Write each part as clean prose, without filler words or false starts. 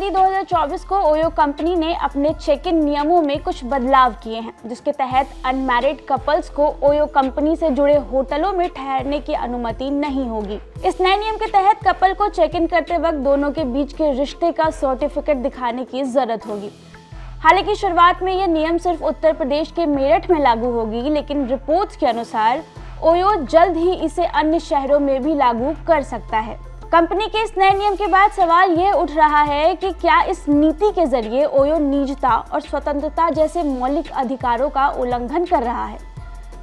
मई 2024 को OYO company ने अपने चेक इन नियमों में कुछ बदलाव किए हैं, जिसके तहत अनमैरिड कपल्स को ओयो कंपनी से जुड़े होटलों में ठहरने की अनुमति नहीं होगी। इस नए नियम के तहत कपल को चेक इन करते वक्त दोनों के बीच के रिश्ते का सर्टिफिकेट दिखाने की जरूरत होगी। हालांकि शुरुआत में यह नियम सिर्फ उत्तर प्रदेश के मेरठ में लागू होगी, लेकिन रिपोर्ट्स के अनुसार ओयो जल्द ही इसे अन्य शहरों में भी लागू कर सकता है। कंपनी के इस नए नियम के बाद सवाल यह उठ रहा है कि क्या इस नीति के जरिए ओयो निजता और स्वतंत्रता जैसे मौलिक अधिकारों का उल्लंघन कर रहा है,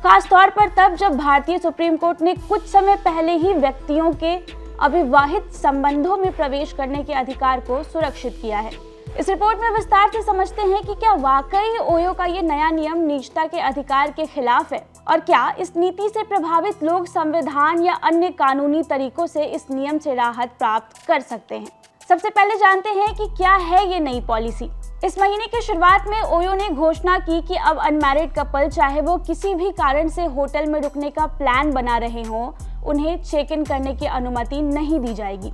खास तौर पर तब जब भारतीय सुप्रीम कोर्ट ने कुछ समय पहले ही व्यक्तियों के अविवाहित संबंधों में प्रवेश करने के अधिकार को सुरक्षित किया है। इस रिपोर्ट में विस्तार से समझते हैं कि क्या वाकई ओयो का ये नया नियम निजता के अधिकार के खिलाफ है और क्या इस नीति से प्रभावित लोग संविधान या अन्य कानूनी तरीकों से इस नियम से राहत प्राप्त कर सकते हैं। सबसे पहले जानते हैं कि क्या है ये नई पॉलिसी। इस महीने की शुरुआत में ओयो ने घोषणा की कि अब अनमैरिड कपल चाहे वो किसी भी कारण से होटल में रुकने का प्लान बना रहे हों, उन्हें चेक इन करने की अनुमति नहीं दी जाएगी।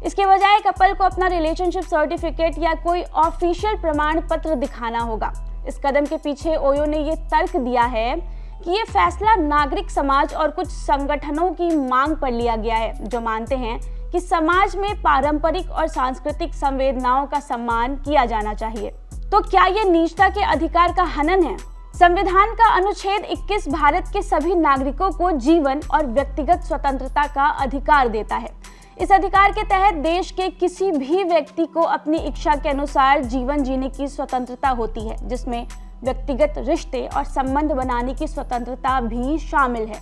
इसके बजाय कपल को अपना रिलेशनशिप सर्टिफिकेट या कोई ऑफिशियल प्रमाण पत्र दिखाना होगा। इस कदम के पीछे ओयो ने ये तर्क दिया है कि ये फैसला नागरिक समाज और कुछ संगठनों की मांग पर लिया गया है, जो मानते हैं कि समाज में पारंपरिक और सांस्कृतिक संवेदनाओं का सम्मान किया जाना चाहिए। तो क्या ये निजता के अधिकार का हनन है? संविधान का अनुच्छेद 21 भारत के सभी नागरिकों को जीवन और व्यक्तिगत स्वतंत्रता का अधिकार देता है। इस अधिकार के तहत देश के किसी भी व्यक्ति को अपनी इच्छा के अनुसार जीवन जीने की स्वतंत्रता होती है, जिसमें व्यक्तिगत रिश्ते और संबंध बनाने की स्वतंत्रता भी शामिल है।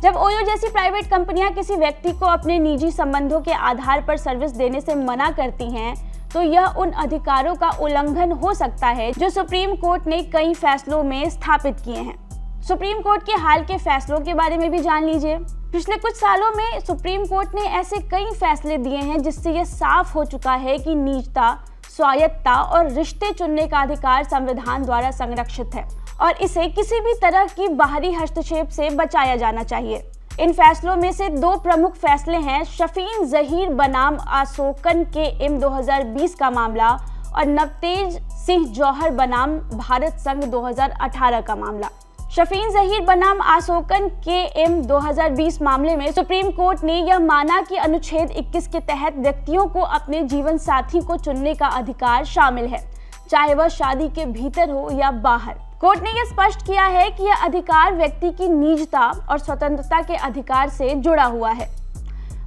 जब ओयो जैसी प्राइवेट कंपनियां किसी व्यक्ति को अपने निजी संबंधों के आधार पर सर्विस देने से मना करती हैं, तो यह उन अधिकारों का उल्लंघन हो सकता है जो सुप्रीम कोर्ट ने कई फैसलों में स्थापित किए हैं। सुप्रीम कोर्ट के हाल के फैसलों के बारे में भी जान लीजिए। पिछले कुछ सालों में सुप्रीम कोर्ट ने ऐसे कई फैसले दिए हैं जिससे यह साफ हो चुका है कि निजता, स्वायत्तता और रिश्ते चुनने का अधिकार संविधान द्वारा संरक्षित है और इसे किसी भी तरह की बाहरी हस्तक्षेप से बचाया जाना चाहिए। इन फैसलों में से दो प्रमुख फैसले हैं शफीन जहीर बनाम आशोकन के एम 2020 का मामला और नवतेज सिंह जौहर बनाम भारत संघ 2018 का मामला। शफीन जहीर बनाम आशोकन के एम 2020 मामले में सुप्रीम कोर्ट ने यह माना कि अनुच्छेद 21 के तहत व्यक्तियों को अपने जीवन साथी को चुनने का अधिकार शामिल है, चाहे वह शादी के भीतर हो या बाहर। कोर्ट ने यह स्पष्ट किया है कि यह अधिकार व्यक्ति की निजता और स्वतंत्रता के अधिकार से जुड़ा हुआ है।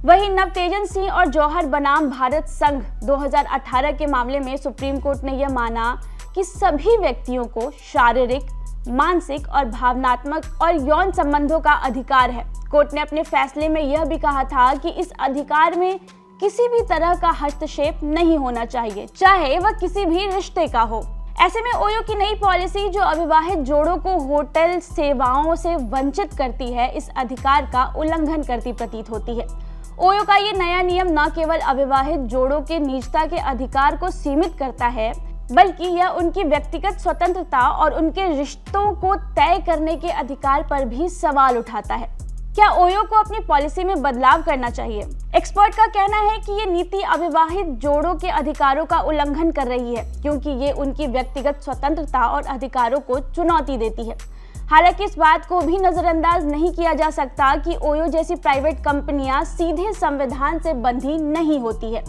वहीं नवतेजन सिंह और जौहर बनाम भारत संघ 2018 के मामले में सुप्रीम कोर्ट ने यह माना कि सभी व्यक्तियों को शारीरिक, मानसिक और भावनात्मक और यौन संबंधों का अधिकार है। कोर्ट ने अपने फैसले में यह भी कहा था कि इस अधिकार में किसी भी तरह का हस्तक्षेप नहीं होना चाहिए, चाहे वह किसी भी रिश्ते का हो। ऐसे में ओयो की नई पॉलिसी जो अविवाहित जोड़ों को होटल सेवाओं से वंचित करती है, इस अधिकार का उल्लंघन करती प्रतीत होती है। ओयो का ये नया नियम न केवल अविवाहित जोड़ों के निजता के अधिकार को सीमित करता है, बल्कि यह उनकी व्यक्तिगत स्वतंत्रता और उनके रिश्तों को तय करने के अधिकार पर भी सवाल उठाता है। क्या ओयो को अपनी पॉलिसी में बदलाव करना चाहिए? एक्सपर्ट का कहना है कि ये नीति अविवाहित जोड़ों के अधिकारों का उल्लंघन कर रही है, क्योंकि ये उनकी व्यक्तिगत स्वतंत्रता और अधिकारों को चुनौती देती है। हालांकि इस बात को भी नजरअंदाज नहीं किया जा सकता कि ओयो जैसी प्राइवेट कंपनियां सीधे संविधान से बंधी नहीं होती है,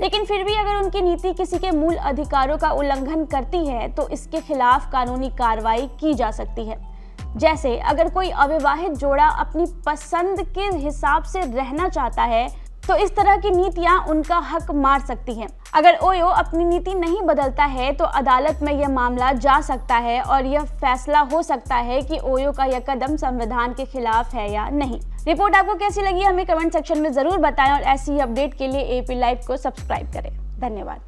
लेकिन फिर भी अगर उनकी नीति किसी के मूल अधिकारों का उल्लंघन करती है तो इसके खिलाफ कानूनी कार्रवाई की जा सकती है। जैसे अगर कोई अविवाहित जोड़ा अपनी पसंद के हिसाब से रहना चाहता है तो इस तरह की नीतियां उनका हक मार सकती हैं। अगर ओयो अपनी नीति नहीं बदलता है तो अदालत में यह मामला जा सकता है और यह फैसला हो सकता है कि ओयो का यह कदम संविधान के खिलाफ है या नहीं। रिपोर्ट आपको कैसी लगी हमें कमेंट सेक्शन में जरूर बताएं और ऐसी ही अपडेट के लिए एपी लाइव को सब्सक्राइब करें। धन्यवाद।